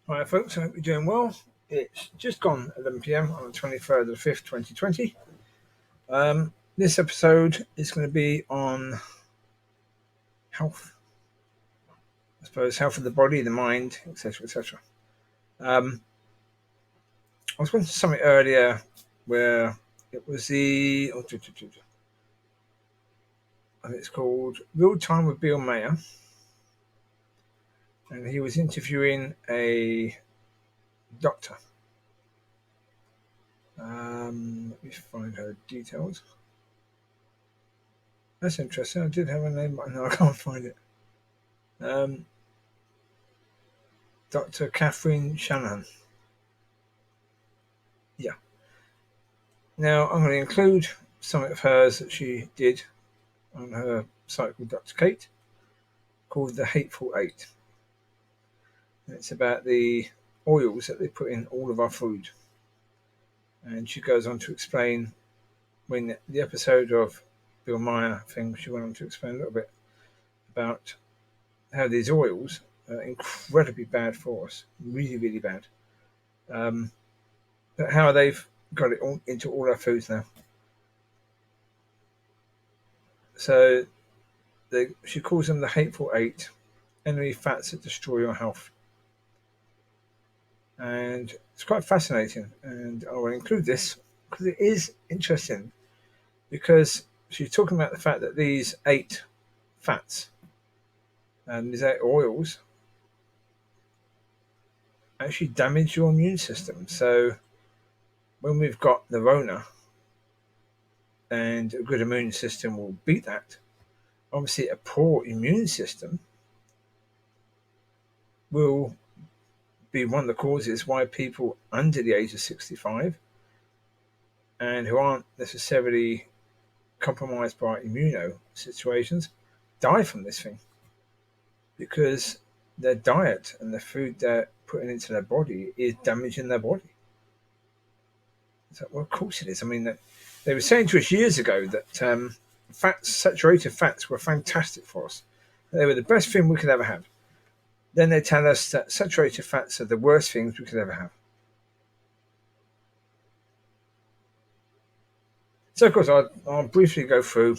Hi folks, I hope you're doing well. It's just gone 11 p.m. on the 23rd of the 5th, 2020. This episode is going to be on health. I suppose health of the body, the mind, etc., etc. I was watching something earlier where it was I think it's called Real Time with Bill Mayer, and he was interviewing a doctor. Let me find her details. That's interesting. I did have a name, but no, I can't find it. Dr. Catherine Shanahan. Yeah. Now, I'm going to include some of hers that she did on her site called Dr. Kate, called The Hateful Eight. And it's about the oils that they put in all of our food. And she goes on to explain, when the episode of Bill Meyer thing, she went on to explain a little bit about how these oils are incredibly bad for us, really, really bad. But how they've got it all into all our foods now. So she calls them the Hateful Eight, enemy fats that destroy your health. And it's quite fascinating. And I will include this because it is interesting, because she's talking about the fact that these 8 fats and these 8 oils actually damage your immune system. So when we've got the Rona, and a good immune system will beat that, obviously a poor immune system will be one of the causes why people under the age of 65 and who aren't necessarily compromised by immuno situations die from this thing, because their diet and the food they're putting into their body is damaging their body. So, well, of course it is. I mean, they were saying to us years ago that saturated fats were fantastic for us. They were the best thing we could ever have. Then they tell us that saturated fats are the worst things we could ever have. So, of course, I'll briefly go through.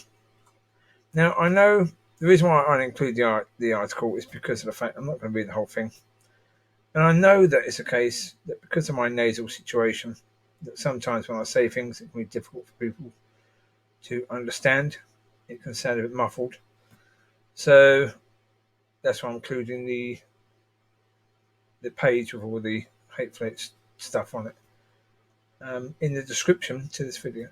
Now, I know the reason why I include the article is because of the fact I'm not going to read the whole thing. And I know that it's a case that because of my nasal situation, that sometimes when I say things, it can be difficult for people to understand. It can sound a bit muffled. So that's why I'm including the page with all the hateful stuff on it in the description to this video.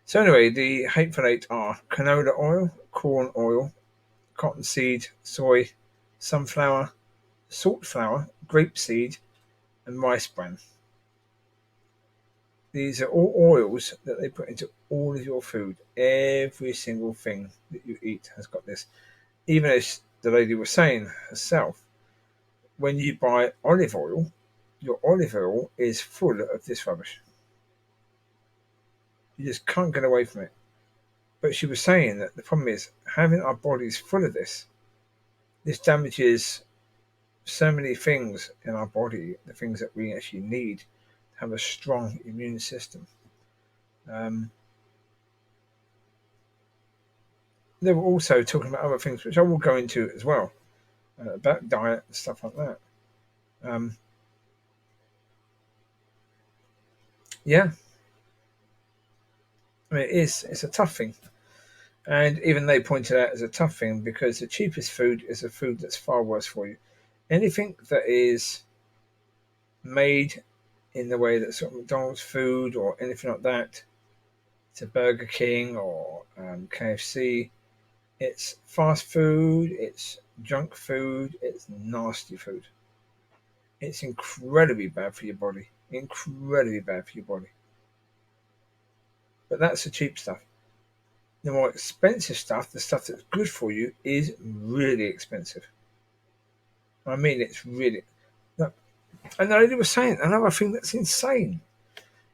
So anyway, the hateful eight are canola oil, corn oil, cottonseed, soy, sunflower, salt flour, grapeseed, and rice bran. These are all oils that they put into all of your food. Every single thing that you eat has got this. Even as the lady was saying herself, when you buy olive oil, your olive oil is full of this rubbish. You just can't get away from it. But she was saying that the problem is having our bodies full of this. This damages so many things in our body, the things that we actually need to have a strong immune system. They were also talking about other things, which I will go into as well, about diet and stuff like that. Yeah, I mean, it's a tough thing. And even they pointed out as a tough thing because the cheapest food is a food that's far worse for you. Anything that is made in the way that sort of McDonald's food or anything like that, to Burger King or KFC, it's fast food, it's junk food, it's nasty food. It's incredibly bad for your body. Incredibly bad for your body. But that's the cheap stuff. The more expensive stuff, the stuff that's good for you, is really expensive. I mean, it's really. And the lady was saying another thing that's insane.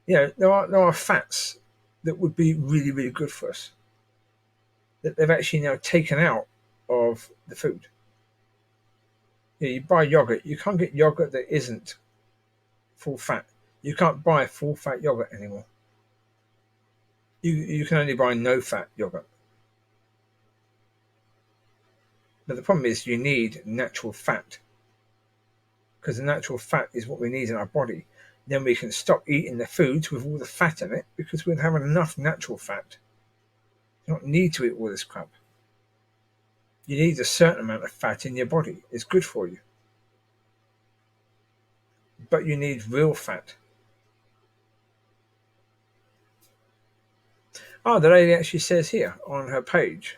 There are fats that would be really, really good for us that they've actually now taken out of the food. Yeah, you buy yogurt. You can't get yogurt that isn't full fat. You can't buy full fat yogurt anymore. You can only buy no fat yogurt. But the problem is you need natural fat, because the natural fat is what we need in our body. Then we can stop eating the foods with all the fat in it because we're having enough natural fat. You don't need to eat all this crap. You need a certain amount of fat in your body. It's good for you. But you need real fat. Oh, the lady actually says here on her page,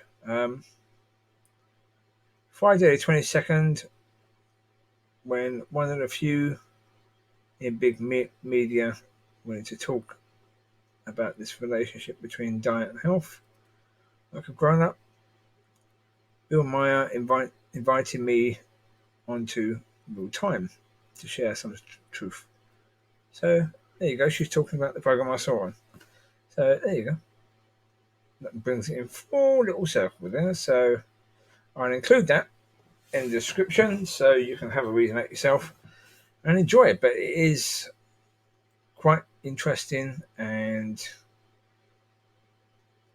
Friday the 22nd, when one of the few in big media wanted to talk about this relationship between diet and health, like a grown up, Bill Meyer invited me onto Real Time to share some truth. So there you go. She's talking about the program I saw on. So there you go. That brings it in full little circle there. So I'll include that in the description so you can have a read on it yourself and enjoy it. But it is quite interesting, and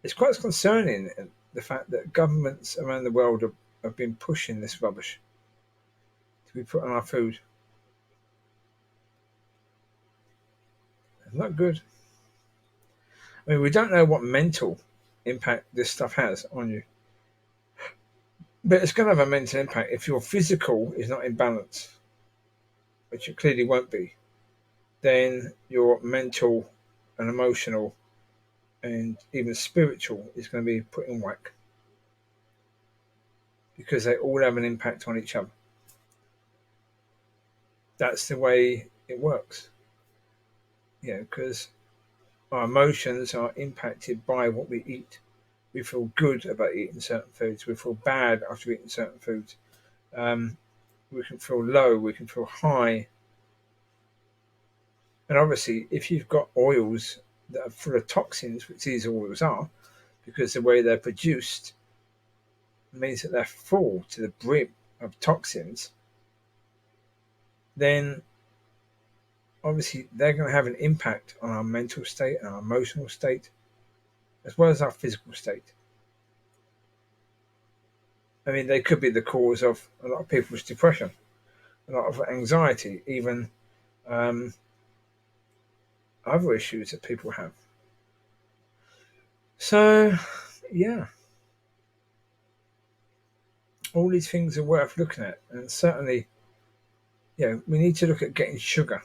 it's quite concerning the fact that governments around the world have been pushing this rubbish to be put on our food. It's not good. I mean, we don't know what mental impact this stuff has on you, but it's going to have a mental impact if your physical is not in balance, which it clearly won't be. Then your mental and emotional and even spiritual is going to be put in whack, because they all have an impact on each other. That's the way it works. Because our emotions are impacted by what we eat. We feel good about eating certain foods. We feel bad after eating certain foods. We can feel low. We can feel high. And obviously, if you've got oils that are full of toxins, which these oils are, because the way they're produced means that they're full to the brim of toxins, then obviously they're going to have an impact on our mental state and our emotional state, as well as our physical state. I mean, they could be the cause of a lot of people's depression, a lot of anxiety, even other issues that people have. So, yeah, all these things are worth looking at, and certainly, we need to look at getting sugar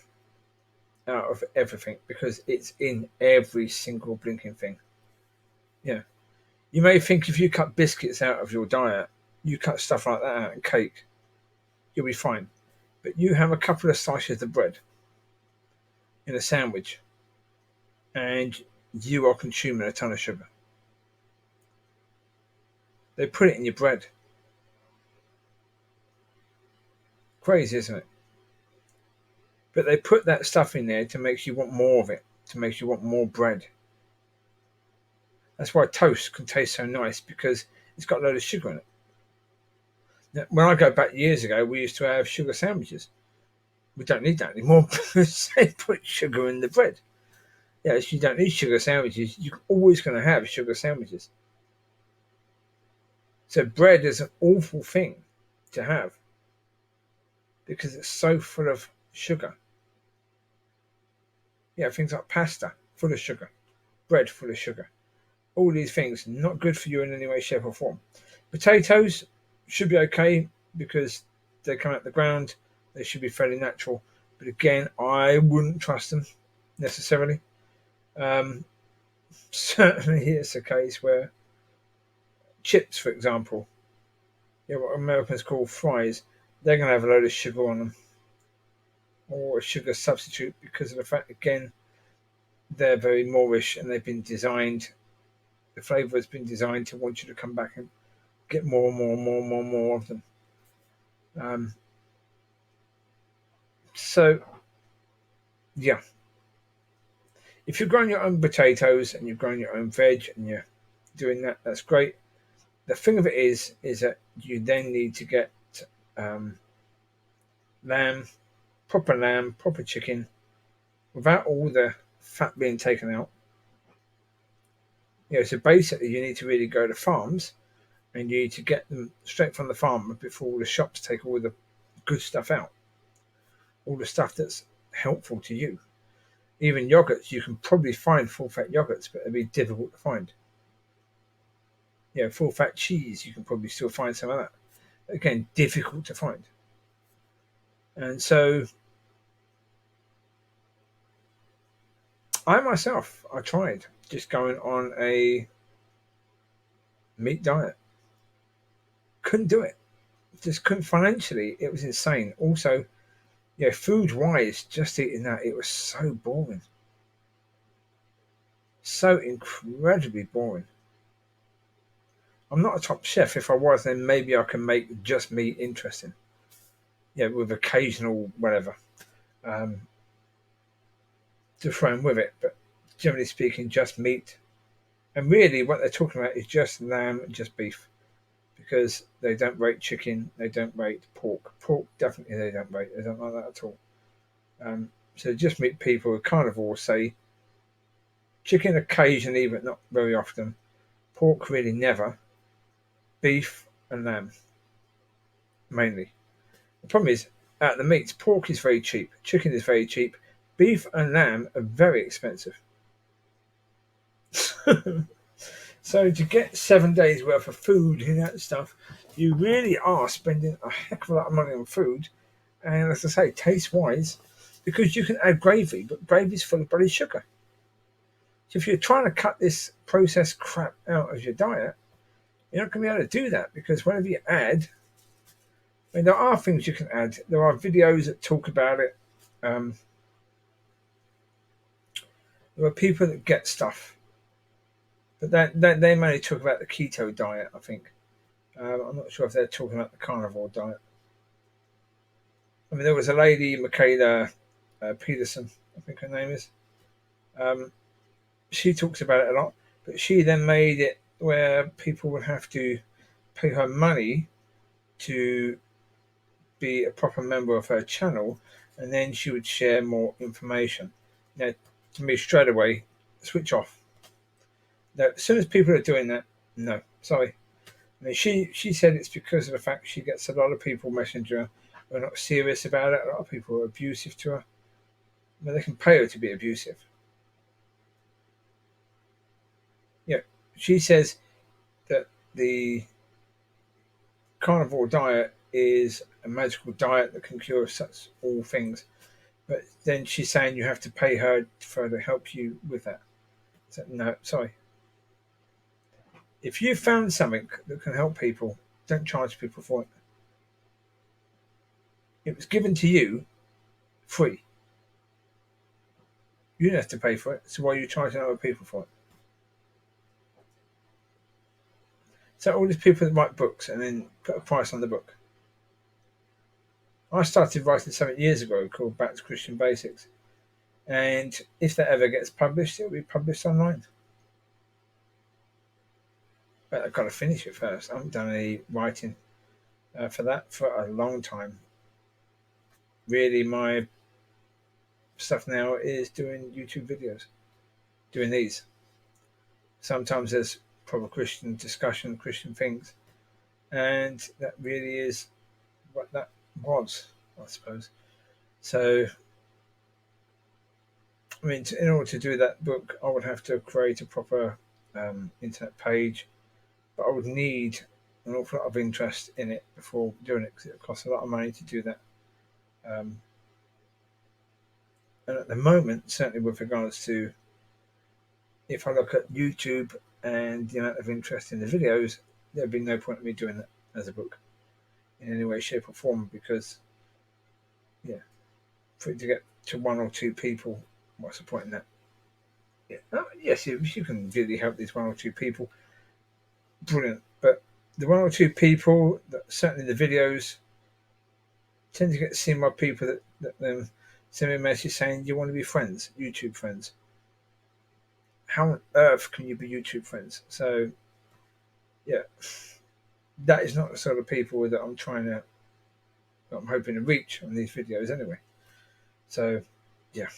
out of everything, because it's in every single blinking thing. Yeah, you may think if you cut biscuits out of your diet, you cut stuff like that out and cake, you'll be fine. But you have a couple of slices of bread in a sandwich, and you are consuming a ton of sugar. They put it in your bread. Crazy, isn't it? But they put that stuff in there to make you want more of it, to make you want more bread. That's why toast can taste so nice, because it's got a load of sugar in it. Now, when I go back years ago, we used to have sugar sandwiches. We don't need that anymore because they put sugar in the bread. Yes, you don't need sugar sandwiches. You're always going to have sugar sandwiches. So bread is an awful thing to have because it's so full of sugar. Things like pasta, full of sugar. Bread, full of sugar. All these things, not good for you in any way, shape or form. Potatoes should be okay because they come out the ground. They should be fairly natural. But again, I wouldn't trust them necessarily. Certainly it's a case where chips, for example, what Americans call fries, they're going to have a load of sugar on them, or a sugar substitute, because of the fact, again, they're very Moorish and they've been designed, the flavour has been designed to want you to come back and get more of them. So, yeah. If you're growing your own potatoes and you're growing your own veg and you're doing that, that's great. The thing of it is that you then need to get lamb, proper chicken, without all the fat being taken out. So basically, you need to really go to farms and you need to get them straight from the farm before all the shops take all the good stuff out, all the stuff that's helpful to you. Even yogurts, you can probably find full fat yogurts, but it'll be difficult to find. Full fat cheese, you can probably still find some of that. Again, difficult to find. And so I tried just going on a meat diet. Couldn't do it. Just couldn't financially. It was insane. Also, food wise, just eating that, it was so boring. So incredibly boring. I'm not a top chef. If I was, then maybe I can make just meat interesting. With occasional whatever to throw in with it. But generally speaking, just meat. And really, what they're talking about is just lamb and just beef, because they don't rate chicken, they don't rate pork. Pork definitely they don't rate. They don't like that at all. So just meat people, carnivores say chicken occasionally, but not very often. Pork really never. Beef and lamb mainly. The problem is, out of the meats, pork is very cheap, chicken is very cheap, beef and lamb are very expensive. So to get 7 days worth of food and that stuff, you really are spending a heck of a lot of money on food. And as I say, taste wise, because you can add gravy, but gravy's full of bloody sugar. So if you're trying to cut this processed crap out of your diet, you're not going to be able to do that, because whenever you add, there are things you can add. There are videos that talk about it. There are people that get stuff, but they mainly talk about the keto diet, I think. I'm not sure if they're talking about the carnivore diet. I mean, there was a lady, Michaela Peterson, I think her name is. She talks about it a lot, but she then made it where people would have to pay her money to be a proper member of her channel, and then she would share more information. Now, to me, straight away, switch off. Now, as soon as people are doing that, no, sorry. I mean, she said it's because of the fact she gets a lot of people messaging her who are not serious about it. A lot of people are abusive to her. I mean, they can pay her to be abusive. She says that the carnivore diet is a magical diet that can cure such all things. But then she's saying you have to pay her for her to help you with that. So, no, sorry. If you found something that can help people, don't charge people for it. It was given to you free. You didn't have to pay for it, so why are you charging other people for it? So all these people that write books and then put a price on the book. I started writing something years ago called Back to Christian Basics. And if that ever gets published, it'll be published online. But I've got to finish it first. I haven't done any writing for that for a long time. Really, my stuff now is doing YouTube videos, doing these. Sometimes there's proper Christian discussion, Christian things. And that really is what that was, I suppose. So, I mean, in order to do that book, I would have to create a proper internet page, but I would need an awful lot of interest in it before doing it, because it costs a lot of money to do that. And at the moment, certainly with regards to, if I look at YouTube and the amount of interest in the videos, there'd be no point in me doing that as a book in any way, shape, or form, because, for it to get to one or two people, what's the point in that? Yes, if you can really help these one or two people, brilliant. But the one or two people that certainly the videos tend to get seen by people that then send me a message saying, "You want to be friends, YouTube friends?" How on earth can you be YouTube friends? So, that is not the sort of people that I'm trying to I'm hoping to reach on these videos anyway. So, yeah.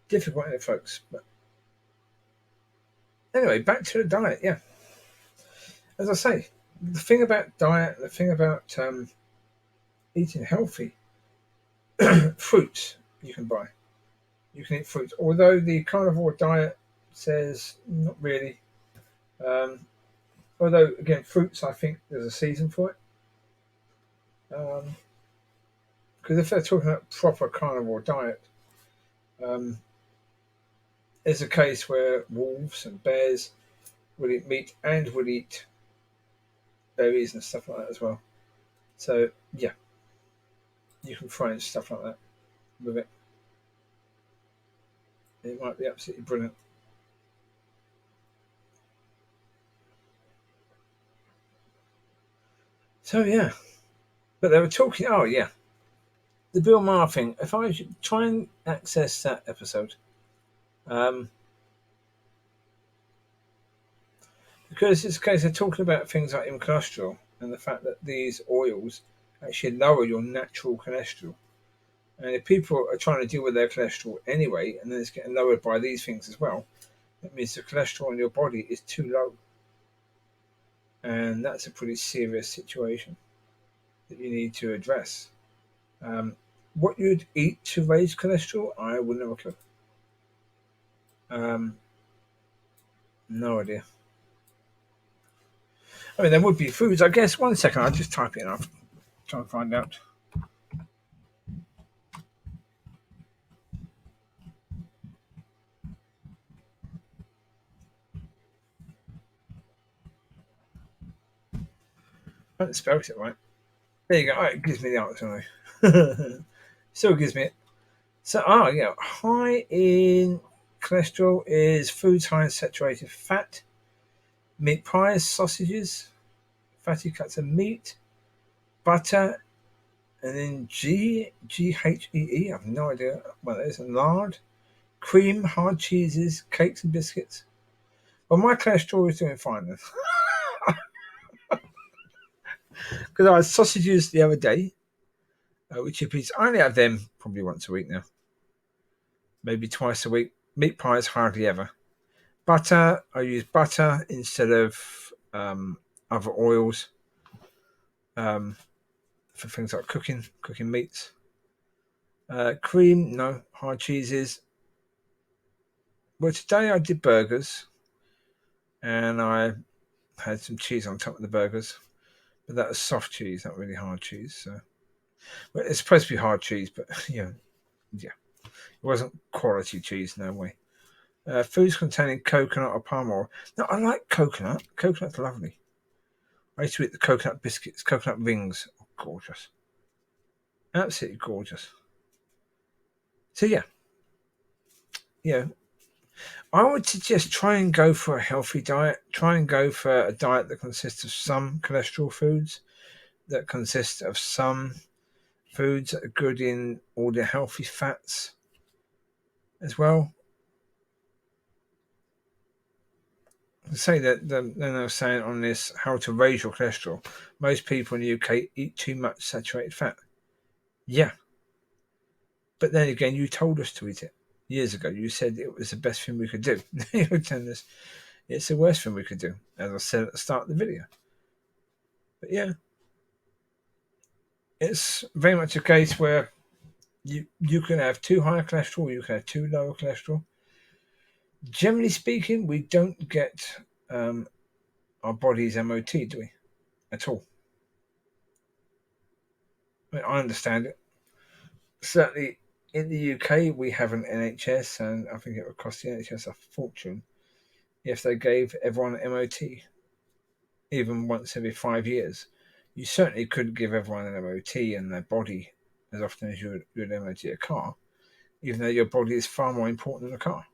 Difficult, isn't it, folks? But anyway, back to the diet, yeah. As I say, the thing about diet, the thing about eating healthy, fruits you can buy. You can eat fruits. Although the carnivore diet says not really. Although, again, fruits, I think there's a season for it. Because if they're talking about proper carnivore diet, there's a case where wolves and bears will eat meat and will eat berries and stuff like that as well. So, yeah, you can find stuff like that with it. It might be absolutely brilliant. So, yeah. But they were talking, oh, yeah. The Bill Maher thing. If I should try and access that episode, because it's a case of talking about things like in cholesterol and the fact that these oils actually lower your natural cholesterol. And if people are trying to deal with their cholesterol anyway, and then it's getting lowered by these things as well, that means the cholesterol in your body is too low. And that's a pretty serious situation that you need to address. What you'd eat to raise cholesterol, I wouldn't have a clue. No idea. I mean, there would be foods, I guess. 1 second, I'll just type it in. I'll try and find out. I haven't spelled it right. There you go. Oh, it gives me the answer anyway. Still gives me it. So, yeah, high in cholesterol is foods high in saturated fat, meat pies, sausages, fatty cuts of meat, butter, and then GHEE. I have no idea what that is. And lard, cream, hard cheeses, cakes and biscuits. Well, my cholesterol is doing fine then. Because I had sausages the other day, which I only have them probably once a week now, maybe twice a week. Meat pies hardly ever. Butter, I use butter instead of other oils for things like cooking meats. Cream, no. Hard cheeses. Well, today I did burgers, and I had some cheese on top of the burgers, but that was soft cheese, not really hard cheese. So, well, it's supposed to be hard cheese, but yeah, it wasn't quality cheese, no way. Foods containing coconut or palm oil. Now, I like coconut. Coconut's lovely. I used to eat the coconut biscuits, coconut rings. Oh, gorgeous. Absolutely gorgeous. So, yeah. I would suggest try and go for a healthy diet. Try and go for a diet that consists of some cholesterol foods, that consists of some foods that are good in all the healthy fats as well. Say that then I was saying on this how to raise your cholesterol. Most people in the UK eat too much saturated fat. Yeah. But then again, you told us to eat it years ago. You said it was the best thing we could do. You're telling us it's the worst thing we could do, as I said at the start of the video. But yeah, it's very much a case where you can have too high cholesterol, you can have too low cholesterol. Generally speaking, we don't get our body's MOT, do we? At all. I mean, I understand it. Certainly in the UK, we have an NHS, and I think it would cost the NHS a fortune if they gave everyone an MOT, even once every 5 years. You certainly couldn't give everyone an MOT in their body as often as you would MOT a car, even though your body is far more important than a car.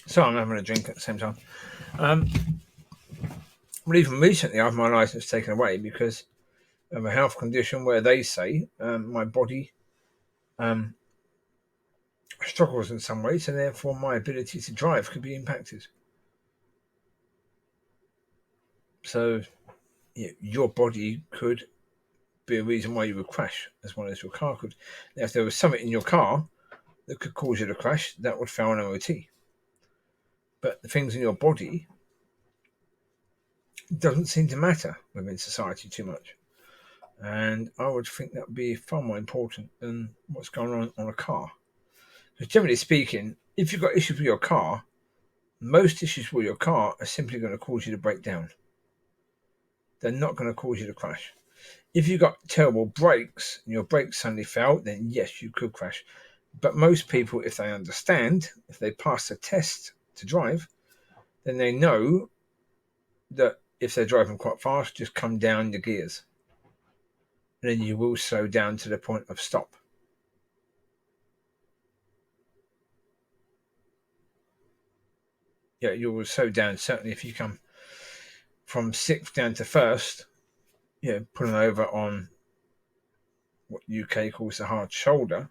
So I'm having a drink at the same time. But even recently, I had my license taken away because of a health condition where they say my body struggles in some ways, and therefore my ability to drive could be impacted. So your body could be a reason why you would crash as well as your car could. Now, if there was something in your car that could cause you to crash, that would fail an MOT. But the things in your body doesn't seem to matter within society too much. And I would think that would be far more important than what's going on a car. Because generally speaking, if you've got issues with your car, most issues with your car are simply going to cause you to break down. They're not going to cause you to crash. If you've got terrible brakes and your brakes suddenly fail, then yes, you could crash. But most people, if they understand, if they pass the test to drive, then they know that if they're driving quite fast, just come down the gears. And then you will slow down to the point of stop. Yeah, you will slow down. Certainly if you come from sixth down to first, pulling over on what UK calls the hard shoulder,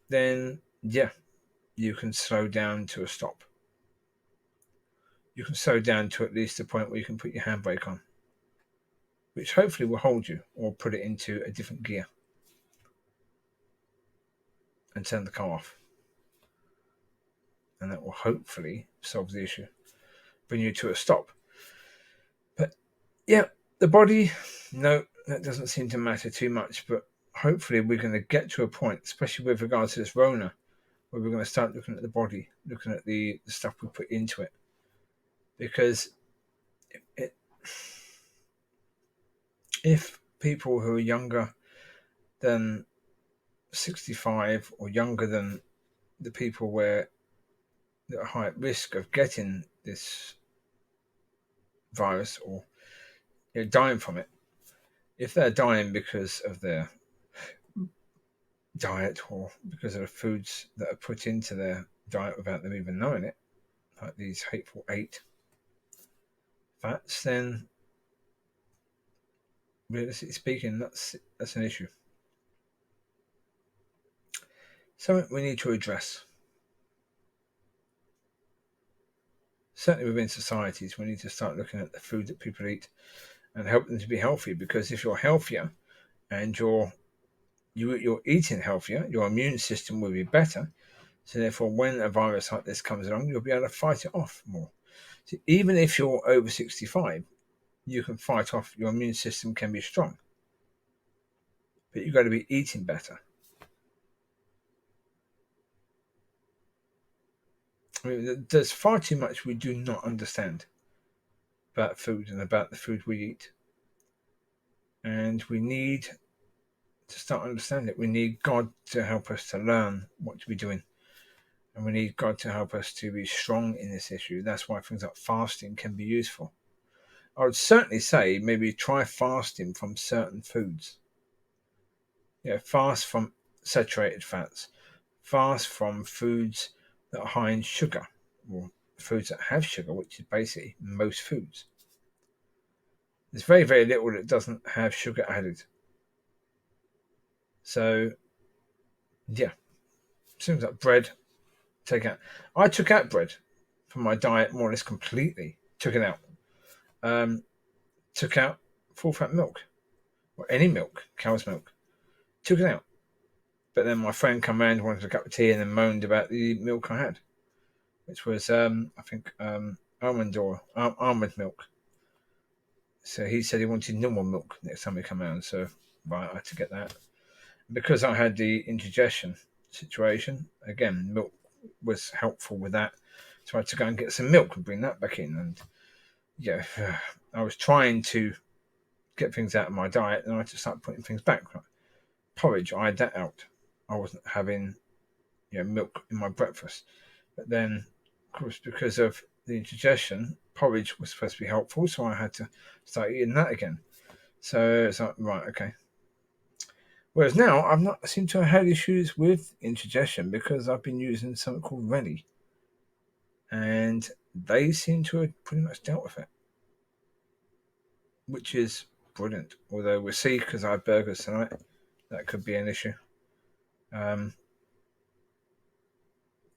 then you can slow down to a stop. You can slow down to at least the point where you can put your handbrake on, which hopefully will hold you, or put it into a different gear and turn the car off. And that will hopefully solve the issue, bring you to a stop. But the body, no, that doesn't seem to matter too much. But hopefully we're going to get to a point, especially with regards to this Rona, where we're going to start looking at the body, looking at the stuff we put into it. Because if people who are younger than 65 or younger than the people that are high at risk of getting this virus or dying from it, if they're dying because of their diet or because of the foods that are put into their diet without them even knowing it, like these hateful 8 fats, then realistically speaking, that's an issue. Something we need to address. Certainly within societies, we need to start looking at the food that people eat and help them to be healthy, because if you're healthier and you're eating healthier, your immune system will be better. So therefore, when a virus like this comes along, you'll be able to fight it off more. So even if you're over 65, you can fight off. Your immune system can be strong, but you've got to be eating better. I mean, there's far too much we do not understand about food and about the food we eat. And we need to start understanding it. We need God to help us to learn what to be doing. And we need God to help us to be strong in this issue. That's why things like fasting can be useful. I would certainly say maybe try fasting from certain foods. Fast from saturated fats. Fast from foods that are high in sugar, or foods that have sugar, which is basically most foods. There's very, very little that doesn't have sugar added. So, seems like bread, take out. I took out bread from my diet more or less completely. Took it out. Took out full fat milk, or any milk, cow's milk. Took it out. But then my friend came round, wanted a cup of tea, and then moaned about the milk I had, which was, I think, almond milk. So he said he wanted normal milk next time he came around. So I had to get that. Because I had the indigestion situation, again, milk was helpful with that. So I had to go and get some milk and bring that back in. And I was trying to get things out of my diet, and I had to start putting things back. Porridge, I had that out. I wasn't having milk in my breakfast. But then, of course, because of the indigestion, porridge was supposed to be helpful, so I had to start eating that again. So it's like, right, okay. Whereas now, I've not seemed to have had issues with indigestion because I've been using something called Rennie. And they seem to have pretty much dealt with it, which is brilliant. Although we'll see, because I had burgers tonight, that could be an issue.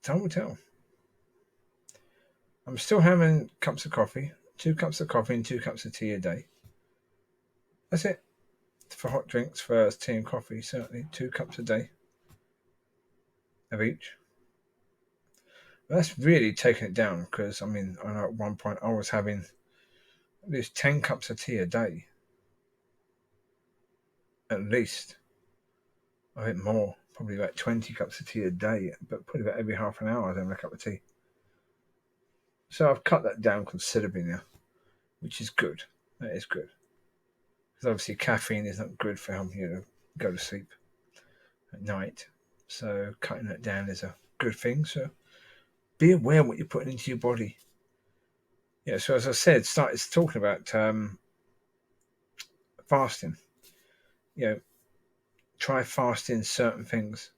Time will tell. I'm still having cups of coffee, 2 cups of coffee and 2 cups of tea a day. That's it. For hot drinks, for tea and coffee, certainly 2 cups a day of each. But that's really taking it down because, I mean, I know at one point I was having at least 10 cups of tea a day. At least. I think more. Probably about 20 cups of tea a day, but probably about every half an hour I was having a cup of tea. So I've cut that down considerably now, which is good. That is good. Because obviously caffeine is not good for helping you to go to sleep at night. So cutting that down is a good thing. So be aware of what you're putting into your body. Yeah, so as I said, started talking about fasting. Try fasting certain things.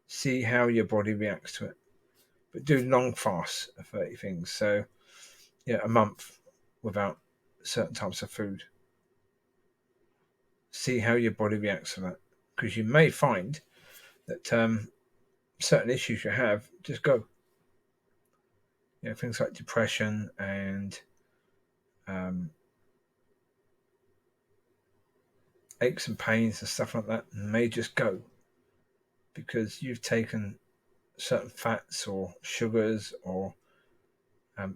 See how your body reacts to it. But do long fasts of 30 things. So, a month without certain types of food. See how your body reacts to that. Because you may find that certain issues you have just go. Things like depression and aches and pains and stuff like that may just go because you've taken certain fats or sugars or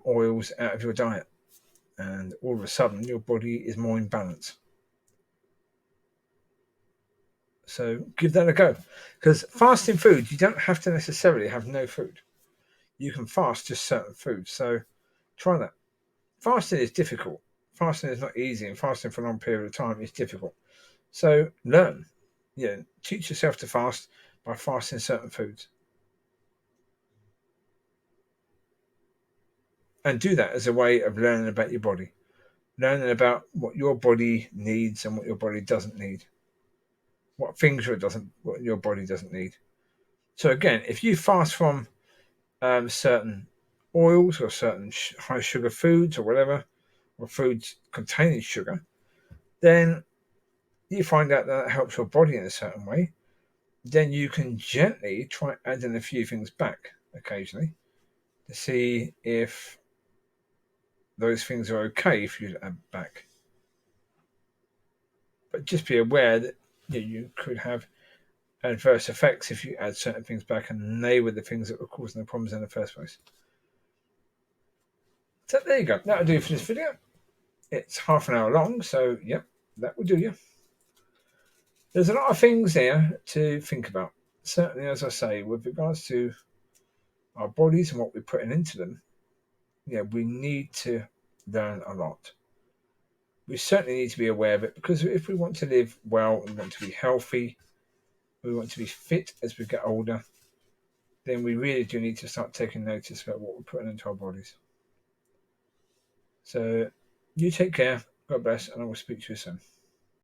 oils out of your diet, and all of a sudden your body is more in balance. So give that a go, because fasting food, you don't have to necessarily have no food. You can fast just certain foods. So try that. Fasting is difficult. Fasting is not easy, and fasting for a long period of time is difficult. So learn. Teach yourself to fast by fasting certain foods. And do that as a way of learning about your body. Learning about what your body needs and what your body doesn't need. What things what your body doesn't need. So again, if you fast from certain oils or certain high sugar foods or whatever, or foods containing sugar, then you find out that helps your body in a certain way. Then you can gently try adding a few things back occasionally to see if those things are okay if you add back. But just be aware that you could have adverse effects if you add certain things back, and they were the things that were causing the problems in the first place. So there you go. That'll do for this video. It's half an hour long, so yep, that will do you. There's a lot of things there to think about. Certainly, as I say, with regards to our bodies and what we're putting into them, we need to learn a lot. We certainly need to be aware of it, because if we want to live well, we want to be healthy, we want to be fit as we get older, then we really do need to start taking notice about what we're putting into our bodies. So you take care, God bless, and I will speak to you soon.